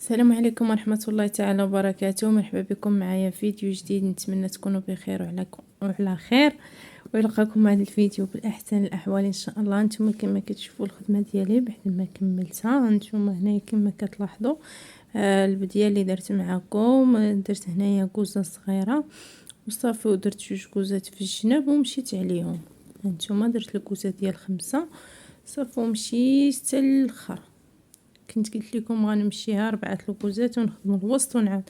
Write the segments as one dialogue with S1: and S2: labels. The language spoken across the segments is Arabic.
S1: السلام عليكم ورحمة الله تعالى وبركاته. مرحبا بكم معايا فيديو جديد. نتمنى تكونوا بخير وعلى خير، ويلقاكم هذا الفيديو بالاحسن الاحوال ان شاء الله. نتوما كما كتشوفوا الخدمه ديالي بعد ما كملتها، نتوما هنايا كما كتلاحظوا البديه اللي درت معكم. درت هنايا كوزه صغيره وصافي، ودرت جوج كوزات في الجناب ومشيت عليهم. هانتوما درت الكوزه ديال 5 صافي ومشيت حتى الاخر. كنت قلت لكم غنمشيها 4 الكوزات ونخدم الوسط ونعاود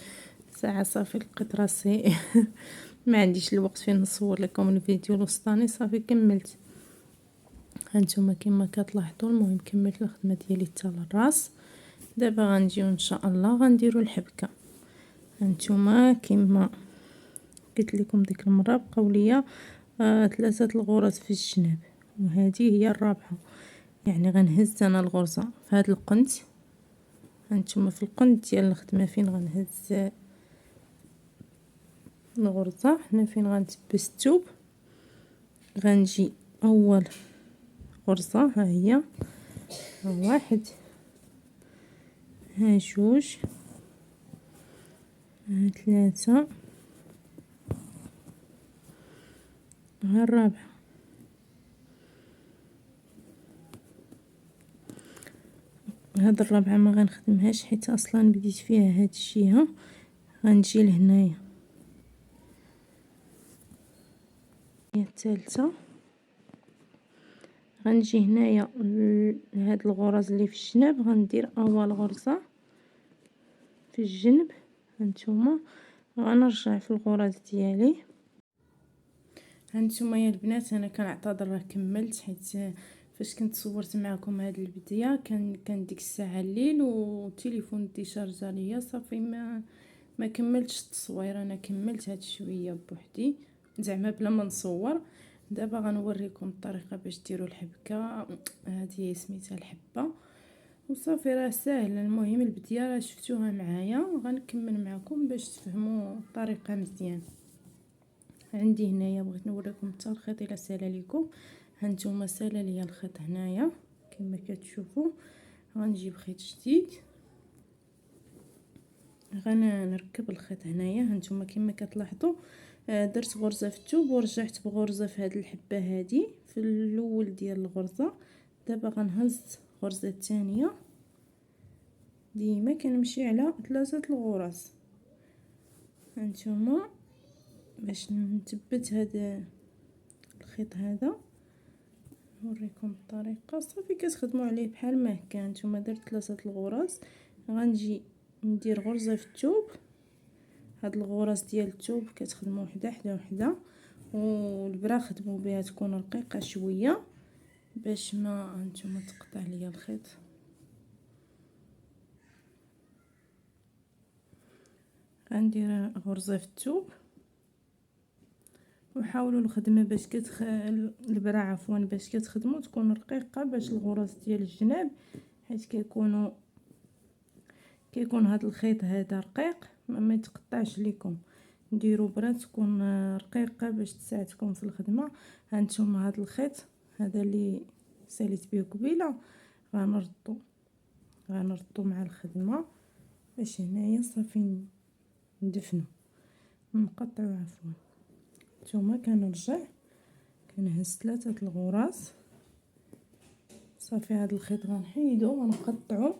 S1: ساعه. صافي لقيت راسي ما عنديش الوقت فين نصور لكم الفيديو الوسطاني. صافي كملت. هانتوما كما كتلاحظوا المهم كملت الخدمه ديالي حتى للراس. دابا غنجيو ان شاء الله غنديرو الحبكه. هانتوما كما قلت لكم ديك المره بقاو ليا 3 الغرز في الجناب، وهذه هي الرابعه. يعني غنهز انا الغرزه في هذا القنت. هانتوما في القنت ديال الخدمه فين غنهز الغرزه، هنا فين غنتبس الثوب. غنجي اول غرزه ها هي، ها واحد، ها جوج، ها ثلاثه، ها الرابعه. هاد الرابعه ما غنخدمهاش حيت اصلا بديت فيها هاد الجهه. غنجي لهنايا هي الثالثه. غنجي هنايا لهاد الغرز اللي في الجناب، غندير اول غرزه في الجنب. هانتوما غنرجع في الغرز ديالي. هانتوما يا البنات انا كنعتذر راه كملت، حيت فاش كنت صورت معكم هاد البديه كان ديك الساعه الليل والتليفون ديشارجا ليا. صافي ما كملتش التصوير. انا كملت هاد شويه بوحدي زعما بلا ما نصور. دابا غنوريكم الطريقه باش ديروا الحبكه. هذه سميتها الحبه وصافي راه ساهله. المهم البديه راه شفتوها معايا، غنكمل معكم باش تفهموا الطريقه مزيان. عندي هنايا بغيت نوريكم حتى الخيط الا سالا لكم. هانتوما سالا ليا الخيط هنايا كما كتشوفوا. غنجيب خيط جديد غنركب الخيط هنايا. هانتوما كما كتلاحظوا درت غرزه في الثوب ورجعت بغرزه في هذه الحبه هذه في الاول ديال الغرزه. دابا غنهز غرزه الثانيه. ديما كنمشي على 3 الغرز. هانتوما باش نثبت هذا الخيط هذا نوريكم الطريقه. صافي كتخدموا عليه بحال ما هكا. نتوما درت 3 الغرز، غنجي ندير غرزه في الثوب. هاد الغرز ديال الثوب كتخدموا وحده حدا وحده، والبرا خدموا بها تكون رقيقه شويه باش ما هانتوما تقطع ليا الخيط. غندير غرزه في الثوب وحاولوا الخدمه باش البرا عفوا باش كتخدموا تكون رقيقه، باش الغرز ديال الجناب حيت كيكون هذا الخيط هذا رقيق ما يتقطعش لكم. نديروا برا تكون رقيقه باش تساعدكم في الخدمه. هانتوما هذا الخيط هذا اللي ساليت به قبيله غنربطو مع الخدمه باش هنايا صافي ندفنو نقطعو عفوا. نتوما كنرجع كنهز 3 الغرز. صافي هذا الخيط غنحيدو ونقطعو.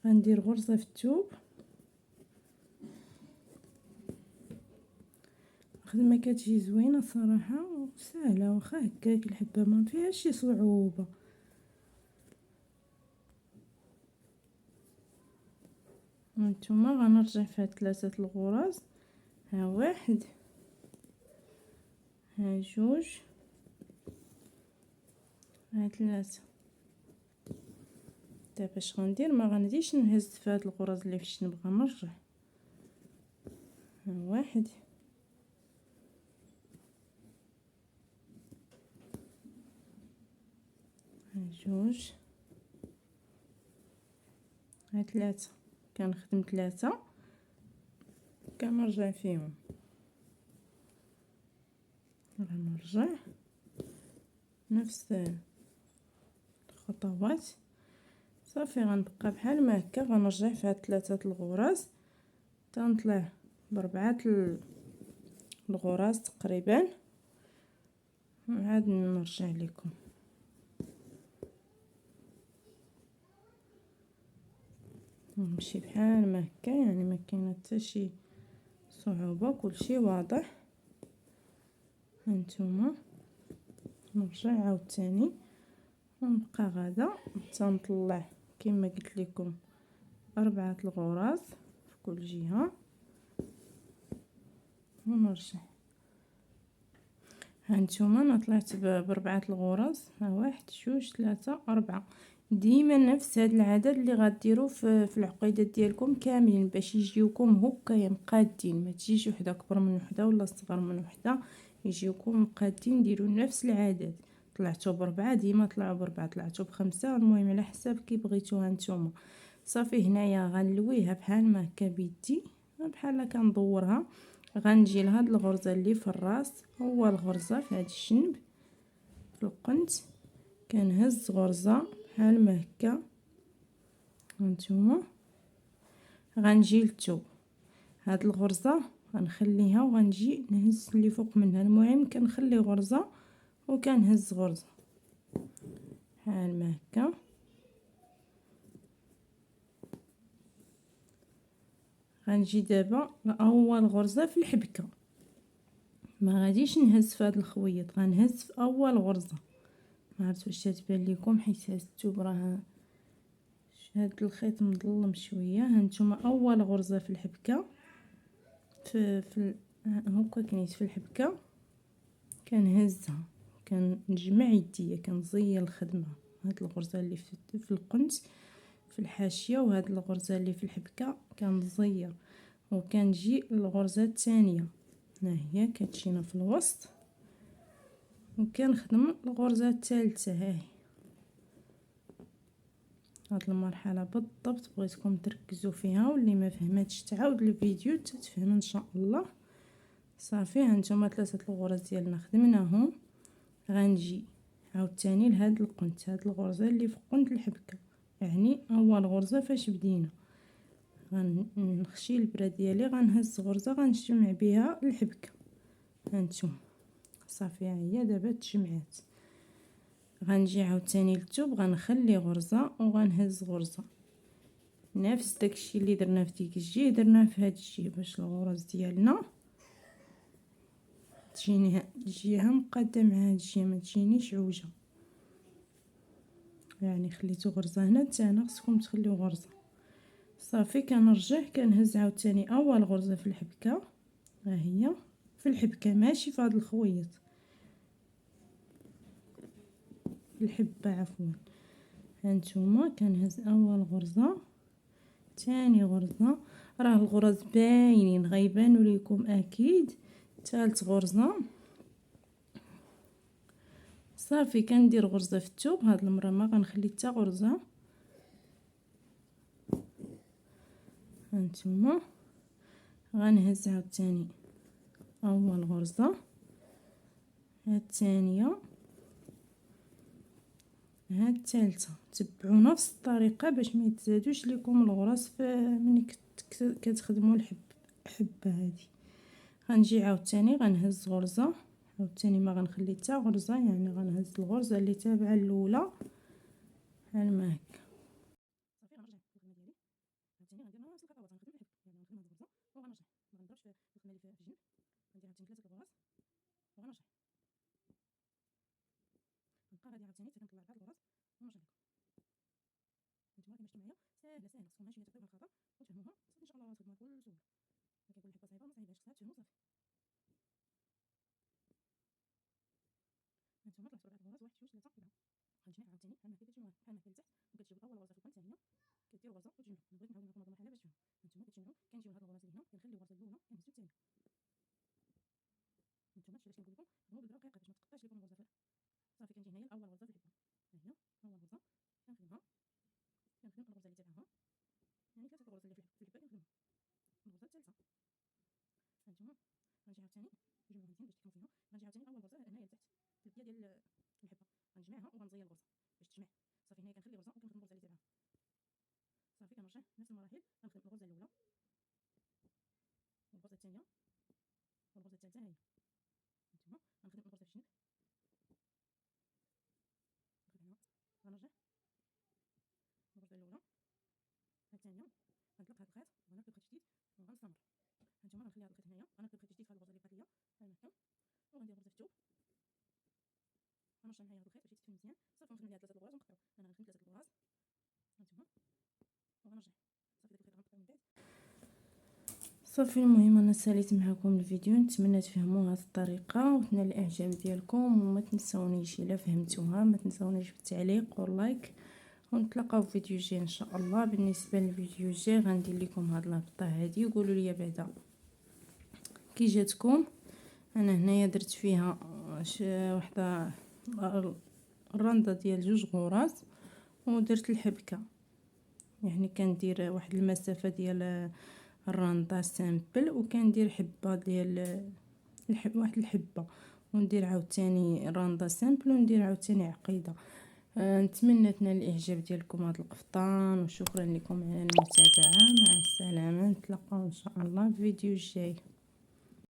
S1: غندير غرزه في الثوب. الخدمه كتجي زوينه صراحه وسهله، واخا هكاك الحبه ما فيهاش شي صعوبه. هانتوما غنرجع في هاد 3 الغرز. ها واحد، ها جوج، ها 3. دابا اش غندير؟ ما غنديش نهز في هاد الغرز اللي في الجنب، غنرجع. ها واحد، ها جوج، ها 3. كنخدم 3 كنرجع فيهم. غنرجع نفس خطوات. صافي غنبقى بحال ما هكا، غنرجع في هاد 3 الغراز تنطلع ب4 الغراز تقريبا، وعاد نرجع لكم. نمشي بحال ما هكا، يعني ما كاينه حتى شي صعوبه، كلشي واضح. هانتوما نرجع عاوتاني ونبقى غادا تنطلع كما قلت لكم 4 الغراز في كل جهه ونرجع. هانتوما انا طلعت ب4 الغراز، ها 1 2 3 4. ديما نفس هاد العدد اللي غديروا في العقيدات ديالكم كاملين باش يجيوكم هكايا مقادين، ما تجيش وحده اكبر من وحده ولا صغر من وحده، يجيوكم مقادين. ديروا نفس العدد. طلعتوا ب4 ديما طلعوا ب4، طلعتوا ب5، المهم على حساب كي بغيتوها نتوما. صافي هنايا غنلويها بحال ما هكا بيدي، بحال كندورها. غنجي لهاد الغرزه اللي في الراس، اول غرزه في هاد الجنب في القنت، كنهز غرزه بحال ما هكا. هانتوما غنجي للثوب، هاد الغرزه غنخليها وغنجي نهز اللي فوق منها. المهم كنخلي غرزه وكنهز غرزه بحال ما هكا. غنجي دابا لاول غرزه في الحبكه، ما غاديش نهز في هاد الخويط، غنهز في اول غرزه. ما عرفت واش تبان لكم حيت هاد الثوب راه هاد الخيط مظلم شويه. هانتوما اول غرزه في الحبكه، في هكا كنيت في الحبكه كنهزها، كنجمع يديا كنزير الخدمه. هاد الغرزه اللي في القنت في الحاشيه، وهاد الغرزه اللي في الحبكه كنزير، وكنجي للغرزه الثانيه ها هي كتجينا في الوسط، وكنخدم الغرزه الثالثه. هاهي هاد المرحله بالضبط بغيتكم تركزوا فيها، واللي ما فهمتش تعاود الفيديو تتفهم ان شاء الله. صافي هانتوما 3 الغرز ديالنا خدمناهم. غنجي عاوتاني لهاد القنت، هاد الغرزه اللي في قنت الحبكه، يعني اول غرزه فاش بدينا. غنخشي البرا ديالي، غنهز غرزه غنجمع بها الحبكه. هانتوما صافي ها هي دابا تجمعات. غنجي عاوتاني للثوب، غنخلي غرزه وغنهز غرزه، نفس داكشي اللي درنا في ديك الجهه درناه في هاد الجهه، باش الغرز ديالنا تجيني الجهه مقاده مع هاد الجهه، ما تجينيش عوجه. يعني خليتو غرزه هنا، حتى هنا خصكم تخليو غرزه. صافي كنرجع كنهز عاوتاني اول غرزه في الحبكه، ها هي في الحبكه ماشي في هاد الخويط، الحبه عفوا. هانتوما كنهز اول غرزه، تاني غرزه، راه الغرز باينين غيبانوا ليكم اكيد. ثالث غرزه. صافي كندير غرزه في الثوب، هاد المره ما غنخلي حتى غرزه. هانتوما غنهز عاوتاني اول غرزه، هاد الثانيه، هاد الثالثه. تبعوا نفس الطريقه باش ما يتزادوش لكم الغرز ملي كتخدموا الحبه هذه. غنجي عاوتاني غنهز غرزه، عاوتاني ما غنخلي حتى غرزه، يعني غنهز الغرزه اللي تابعه الاولى بحال ما هكا. صافي غنرجع للخدمه ديالي عاوتاني، غندير نفس الخطوات، غنخدم الحب، يعني غنخدم هاد الغرزه وغنرجع، ما غنضربش في الخدمه اللي في الجنب. غندير عاوتاني 3 الغرز وغنرجع، نبقى غادي عاوتاني حتى كنطلع 4 الغرز ونرجع لكم. نتوما كما شفتوا معايا ساهله ساهله، خصكم شويه تقراو الخطا وتفهموها، صافي ان شاء الله تخدموها بكل سهوله. كنقول الحبه صعيبه، ما صعيباش، خصها تفهموا صافي. هانتوما طلعتوا 4 الغرز، 1 2 3 4. غنجمع عاوتاني بحال ما كتجمعوها بحال ما لتحت، وكتجيبوا اول غرزه في القنت ثانيه، كديروا غرزه وتجمعوا. بغيت نعاود معكم هاد المرحله باش تفهموا. هانتوما كتجمعوا، كنجيو لهاد الغرز اللي هنا، كنخليو الغرزه الاولى كنهزو الثانيه. نتوما شتي باش كنقول لكم خدموا بالرقيقه باش ما تقطعش لكم الغرزه. صافي كنجي هنايا لاول غرزه في الحبه، ها هي اول غرزه كنخدمها، كنخدم الغرزه اللي تابعها، يعني 3 الغرز اللي في الحبه كنخدمهم. الغرزه الثالثه هانتوما غنجي عاوتاني نجمعوها مزيان باش تفهموا فيها. غنجي عاوتاني اول غرزه هنايا لتحت في البدايه ديال الحبه، غنجمعها وغنزير الغرزه باش تجمع. صافي غنرجع نفس المراحل. غنخدم الغرزه الاولى والغرزه الثانيه والغرزه الثالثه هي هانتوما. غنخدم الغرزه في الجنب، نخدمها، غنرجع الغرزه الاولى الثانيه، غنطلق هذا الخيط وغنركب خيط جديد وغنستمر. هانتوما غنخلي هذا الخيط هنايا، غنركب خيط جديد في هذه الغرزه اللي بقات ليا المحكم، وغندير غرزه في الثوب، غنرجع معايا هذا الخيط باش يتفتل مزيان. صافي غنخدم ليها 3 الغراز ونقطعو. انا غنخدم 3 الغراز هانتوما وغنرجع. صافي داك الخيط غنقطعو من بعد. صافي المهم انا ساليت معكم الفيديو، نتمنى تفهموا هذه الطريقه وتنال الاعجاب ديالكم، وما تنسونيش الا فهمتوها ما تنسونيش بالتعليق واللايك، ونتلاقاو في فيديو جاي ان شاء الله. بالنسبه للفيديو الجاي غندير لكم هاد الهبطه هذه وقولوا لي بعدا كي جاتكم. انا هنايا درت فيها وحده الرنده ديال 2 غراز ودرت الحبكه، يعني كندير واحد المسافه ديال الرنده سامبل وكندير حبه ديال واحد الحبه، وندير عاوتاني رنده سامبل وندير عاوتاني عقيده. نتمنى تنال الاعجاب ديالكم هذا القفطان، وشكرا لكم على المتابعه. مع السلامه، نتلاقاو ان شاء الله في الفيديو الجاي.